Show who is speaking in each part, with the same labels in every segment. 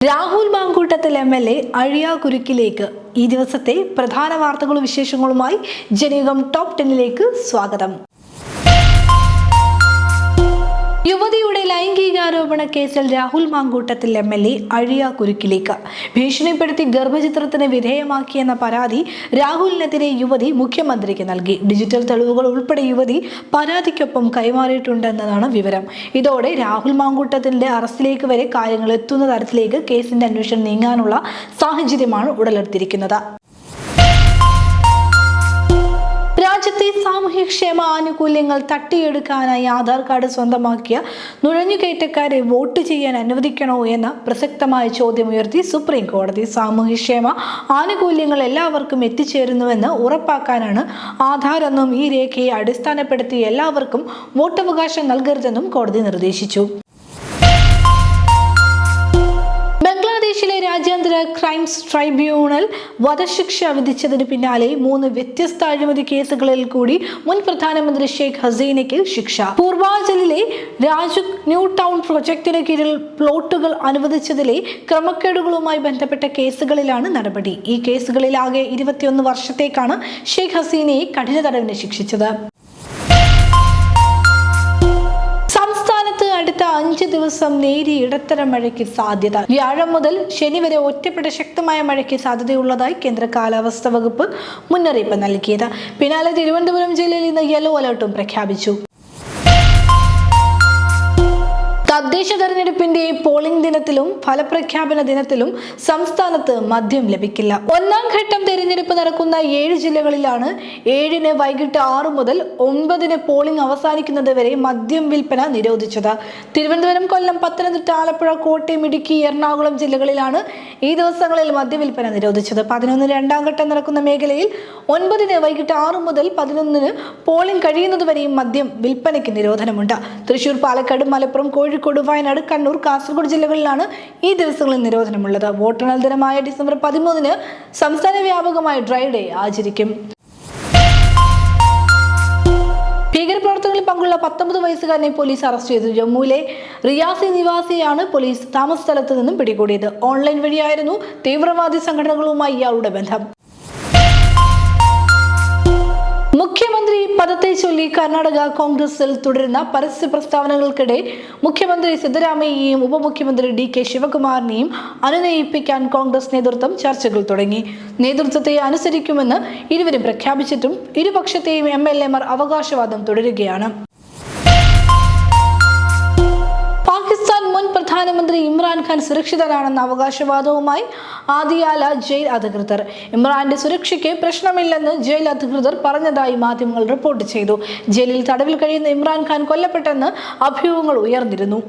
Speaker 1: Rahul Mamkootathil MLA അഴിയാകുരുക്കിലേക്ക് ഈ ദിവസത്തെ പ്രധാന വാർത്തകളും വിശേഷങ്ങളുമായി ജനയുഗം ടോപ്പ് 10ലേക്ക് സ്വാഗതം. യുവതിയുടെ ലൈംഗികാരോപണ കേസിൽ രാഹുൽ മാങ്കൂട്ടത്തിൽ MLA അഴിയാകുരുക്കിലേക്ക്. ഭീഷണിപ്പെടുത്തി ഗർഭചിത്രത്തിന് വിധേയമാക്കിയെന്ന പരാതി രാഹുലിനെതിരെ യുവതി മുഖ്യമന്ത്രിക്ക് നൽകി. ഡിജിറ്റൽ തെളിവുകൾ ഉൾപ്പെടെ യുവതി പരാതിക്കൊപ്പം കൈമാറിയിട്ടുണ്ടെന്നതാണ് വിവരം. ഇതോടെ രാഹുൽ മാങ്കൂട്ടത്തിന്റെ അറസ്റ്റിലേക്ക് വരെ കാര്യങ്ങൾ എത്തുന്ന തരത്തിലേക്ക് കേസിന്റെ അന്വേഷണം നീങ്ങാനുള്ള സാഹചര്യമാണ് ഉടലെടുത്തിരിക്കുന്നത്. രാജ്യത്തെ സാമൂഹ്യക്ഷേമ ആനുകൂല്യങ്ങൾ തട്ടിയെടുക്കാനായി ആധാർ കാർഡ് സ്വന്തമാക്കിയ നുഴഞ്ഞുകയറ്റക്കാരെ വോട്ട് ചെയ്യാൻ അനുവദിക്കണോ എന്ന പ്രസക്തമായ ചോദ്യമുയർത്തി സുപ്രീം കോടതി. സാമൂഹ്യക്ഷേമ ആനുകൂല്യങ്ങൾ എല്ലാവർക്കും എത്തിച്ചേരുന്നുവെന്ന് ഉറപ്പാക്കാനാണ് ആധാർ എന്നും ഈ രേഖയെ അടിസ്ഥാനപ്പെടുത്തി എല്ലാവർക്കും വോട്ടവകാശം നൽകരുതെന്നും കോടതി നിർദ്ദേശിച്ചു. ബംഗ്ലാദേശിലെ രാജ്യാന്തര ക്രൈംസ് ട്രൈബ്യൂണൽ വധശിക്ഷ വിധിച്ചതിന് പിന്നാലെ 3 വ്യത്യസ്ത അഴിമതി കേസുകളിൽ കൂടി മുൻ പ്രധാനമന്ത്രി ഷെയ്ഖ് ഹസീനയ്ക്ക് ശിക്ഷ. പൂർവാഞ്ചലിലെ രാജുക് ന്യൂ ടൗൺ പ്രൊജക്ടിന് കീഴിൽ പ്ലോട്ടുകൾ അനുവദിച്ചതിലെ ക്രമക്കേടുകളുമായി ബന്ധപ്പെട്ട കേസുകളിലാണ് നടപടി. ഈ കേസുകളിൽ ആകെ 21 വർഷത്തേക്കാണ് ഷെയ്ഖ് ഹസീനയെ കഠിന തടവിന് ശിക്ഷിച്ചത്. അടുത്ത 5 ദിവസം നേരിയ ഇടത്തരം മഴയ്ക്ക് സാധ്യത. വ്യാഴം മുതൽ ശനി വരെ ഒറ്റപ്പെട്ട ശക്തമായ മഴയ്ക്ക് സാധ്യതയുള്ളതായി കേന്ദ്ര കാലാവസ്ഥാ വകുപ്പ് മുന്നറിയിപ്പ് നൽകിയത്. പിന്നാലെ തിരുവനന്തപുരം ജില്ലയിൽ ഇന്ന് യെല്ലോ അലർട്ടും പ്രഖ്യാപിച്ചു. തദ്ദേശ തെരഞ്ഞെടുപ്പിന്റെ പോളിംഗ് ദിനത്തിലും ഫലപ്രഖ്യാപന ദിനത്തിലും സംസ്ഥാനത്ത് മദ്യം ലഭിക്കില്ല. 1ാം ഘട്ടം തെരഞ്ഞെടുപ്പ് നടക്കുന്ന 7 ജില്ലകളിലാണ് 7-ന് വൈകിട്ട് 6 മുതൽ 9-ന് പോളിംഗ് അവസാനിക്കുന്നത് വരെ മദ്യം വിൽപ്പന നിരോധിച്ചത്. തിരുവനന്തപുരം, കൊല്ലം, പത്തനംതിട്ട, ആലപ്പുഴ, കോട്ടയം, ഇടുക്കി, എറണാകുളം ജില്ലകളിലാണ് ഈ ദിവസങ്ങളിൽ മദ്യവിൽപ്പന നിരോധിച്ചത്. 11-ന് 2ാം ഘട്ടം നടക്കുന്ന മേഖലയിൽ 9-ന് വൈകിട്ട് 6 മുതൽ 11-ന് പോളിംഗ് കഴിയുന്നതുവരെയും മദ്യം വിൽപ്പനയ്ക്ക് നിരോധനമുണ്ട്. തൃശൂർ, പാലക്കാട്, മലപ്പുറം, കോഴിക്കോട്, വയനാട്, കണ്ണൂർ, കാസർഗോഡ് ജില്ലകളിലാണ് ഈ ദിവസങ്ങളിൽ നിരോധനമുള്ളത്. വോട്ടെണ്ണൽ ദിനമായ ഡിസംബർ 13-ന് സംസ്ഥാന വ്യാപകമായ ഡ്രൈ ഡേ ആചരിക്കും. ഭീകരപ്രവർത്തനങ്ങളിൽ പങ്കുള്ള 19 വയസ്സുകാരനെ പോലീസ് അറസ്റ്റ് ചെയ്തു. ജമ്മുവിലെ റിയാസി നിവാസിയാണ് പോലീസ് താമസ സ്ഥലത്ത് നിന്നും പിടികൂടിയത്. ഓൺലൈൻ വഴിയായിരുന്നു തീവ്രവാദി സംഘടനകളുമായി ഇയാളുടെ ബന്ധം. മുഖ്യമന്ത്രി പദത്തെ ചൊല്ലി കർണാടക കോൺഗ്രസിൽ തുടരുന്ന പരസ്യ പ്രസ്താവനകൾക്കിടെ മുഖ്യമന്ത്രി സിദ്ധരാമയ്യയെയും ഉപമുഖ്യമന്ത്രി DK ശിവകുമാറിനെയും അനുനയിപ്പിക്കാൻ കോൺഗ്രസ് നേതൃത്വം ചർച്ചകൾ തുടങ്ങി. നേതൃത്വത്തെ അനുസരിക്കുമെന്ന് ഇരുവരും പ്രഖ്യാപിച്ചിട്ടും ഇരുപക്ഷത്തെയും MLA-മാർ അവകാശവാദം തുടരുകയാണ്. പാകിസ്ഥാൻ മുൻ പ്രധാനമന്ത്രി ഇമ്രാൻഖാൻ സുരക്ഷിതനാണെന്ന അവകാശവാദവുമായി ആദിയാല ജയിൽ അധികൃതർ. ഇമ്രാന്റെ സുരക്ഷയ്ക്ക് പ്രശ്നമില്ലെന്ന് ജയിൽ അധികൃതർ പറഞ്ഞതായി മാധ്യമങ്ങൾ റിപ്പോർട്ട് ചെയ്തു. ജയിലിൽ തടവിൽ കഴിയുന്ന ഇമ്രാൻഖാൻ കൊല്ലപ്പെട്ടെന്ന് അഭ്യൂഹങ്ങൾ ഉയർന്നിരുന്നു.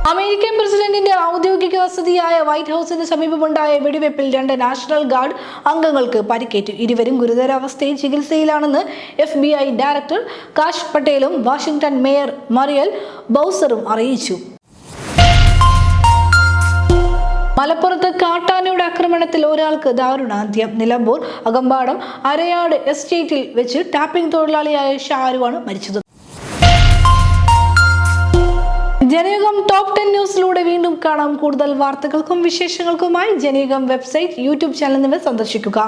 Speaker 1: അമേരിക്കൻ പ്രസിഡന്റിന്റെ ഔദ്യോഗിക വസതിയായ വൈറ്റ് ഹൌസിന് സമീപമുണ്ടായ വെടിവെപ്പിൽ 2 നാഷണൽ ഗാർഡ് അംഗങ്ങൾക്ക് പരിക്കേറ്റു. ഇരുവരും ഗുരുതരാവസ്ഥയിൽ ചികിത്സയിലാണെന്ന് FBI ഡയറക്ടർ കാഷ് പട്ടേലും വാഷിംഗ്ടൺ മേയർ മറിയൽ ബൗസറും അറിയിച്ചു. മലപ്പുറത്ത് കാട്ടാനയുടെ ആക്രമണത്തിൽ ഒരാൾക്ക് ദാരുണാന്ത്യം. നിലമ്പൂർ അകമ്പാടം അരയാട് എസ്റ്റേറ്റിൽ വെച്ച് ടാപ്പിംഗ് തൊഴിലാളിയായ ഷാരുവാണ് മരിച്ചത്. ജനയുഗം ടോപ്പ് 10 ന്യൂസിലൂടെ വീണ്ടും കാണാം. കൂടുതൽ വാർത്തകൾക്കും വിശേഷങ്ങൾക്കുമായി ജനയുഗം വെബ്സൈറ്റ്, YouTube ചാനൽ എന്നിവ സന്ദർശിക്കുക.